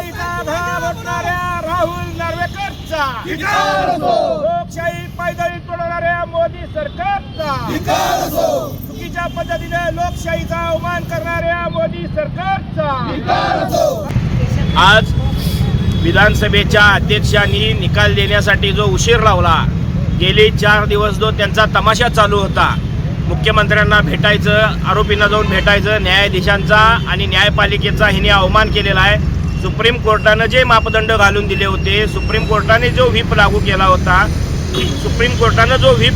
लोकशाहीचा आधार बनणाऱ्या राहुल नार्वेकरचा, लोकशाही पायदळी तोडणाऱ्या मोदी सरकारचा, चुकीच्या पद्धतीने लोकशाहीचा अवमान करणाऱ्या मोदी सरकारचा। आज विधानसभेच्या अध्यक्षांनी निकाल देण्यासाठी जो उशीर लावला, गेले 4 दिवस जो त्यांचा तमाशा चालू होता, मुख्यमंत्र्यांना भेटायचं, आरोपींना जाऊन भेटायचं, न्यायाधीशांचा आणि न्यायपालिकेचा हिने अवमान केलेला आहे। सुप्रीम कोर्टानं जे मापदंड घालून दिले होते, सुप्रीम कोर्टाने जो व्हीप लागू केला होता, सुप्रीम कोर्टानं जो व्हीप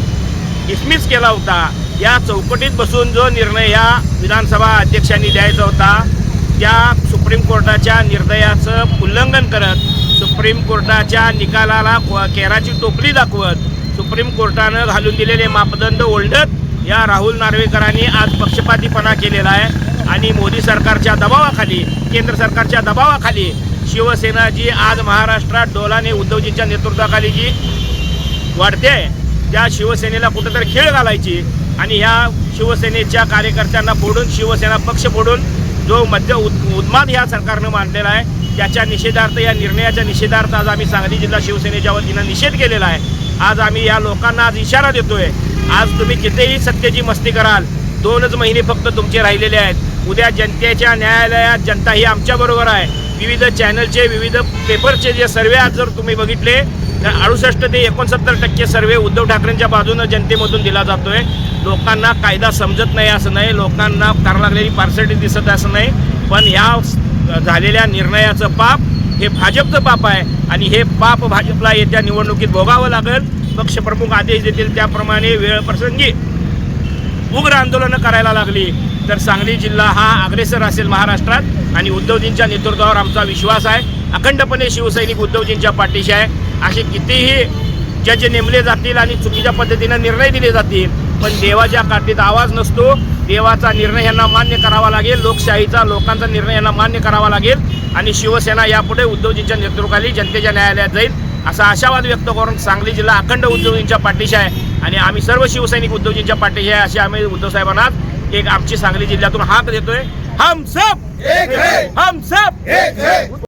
डिसमिस केला होता, या चौकटीत बसून जो निर्णय या विधानसभा अध्यक्षांनी द्यायचा होता, त्या सुप्रीम कोर्टाच्या निर्णयाचं उल्लंघन करत, सुप्रीम कोर्टाच्या निकालाला केराची टोपली दाखवत, सुप्रीम कोर्टानं घालून दिलेले मापदंड ओलढत या राहुल नार्वेकरांनी आज पक्षपातीपणा केलेला आहे। आणि मोदी सरकारच्या दबावाखाली, केंद्र सरकारच्या दबावाखाली शिवसेना जी आज महाराष्ट्रात डोलाने उद्धवजींच्या नेतृत्वाखाली जी वाढते आहे, त्या शिवसेनेला कुठेतरी खेळ घालायची आणि ह्या शिवसेनेच्या कार्यकर्त्यांना फोडून, शिवसेना पक्ष फोडून जो उन्माद ह्या सरकारनं मांडलेला आहे, त्याच्या निषेधार्थ, या निर्णयाच्या निषेधार्थ आज आम्ही सांगली जिल्हा शिवसेनेच्या वतीनं निषेध केलेला आहे। आज आम्ही या लोकांना आज इशारा देतोय, आज तुम्ही कितीही सत्तेची मस्ती कराल, 2च महिने फक्त तुमचे राहिलेले आहेत। उद्या जनतेच्या न्यायालयात जनता ही आमच्याबरोबर आहे। विविध चॅनलचे, विविध पेपरचे जे सर्वे आज जर तुम्ही बघितले तर 68 ते 69% सर्वे उद्धव ठाकरेंच्या बाजूनं जनतेमधून दिला जातोय। लोकांना कायदा समजत नाही असं नाही, लोकांना करावं लागलेली पार्सलिटी दिसत असं नाही, पण या झालेल्या निर्णयाचं पाप हे भाजपचं पाप आहे आणि हे पाप भाजपला येत्या निवडणुकीत भोगावं लागेल। पक्षप्रमुख आदेश देतील त्याप्रमाणे वेळप्रसंगी उग्र आंदोलनं करायला लागली तर सांगली जिल्हा हा अग्रेसर असेल महाराष्ट्रात आणि उद्धवजींच्या नेतृत्वावर आमचा विश्वास आहे। अखंडपणे शिवसैनिक उद्धवजींच्या पाठीशी आहे। असे कितीही जज नेमले जातील आणि चुकीच्या पद्धतीनं निर्णय दिले जातील, पण देवाच्या काठीत आवाज नसतो। देवाचा निर्णय यांना मान्य करावा लागेल, लोकशाहीचा, लोकांचा निर्णय यांना मान्य करावा लागेल आणि शिवसेना यापुढे उद्धवजींच्या नेतृत्वाखाली जनतेच्या न्यायालयात जाईल असा आशावाद व्यक्त करून सांगली जिल्हा अखंड उद्धवजींच्या पाठीशी आहे आणि आम्ही सर्व शिवसैनिक उद्धवजींच्या पाठीशी आहे अशी आम्ही उद्धव साहेबांना एक आमची सांगली जिल्ह्यातून हाक देतोय। हम सब एक है, हम सब एक है।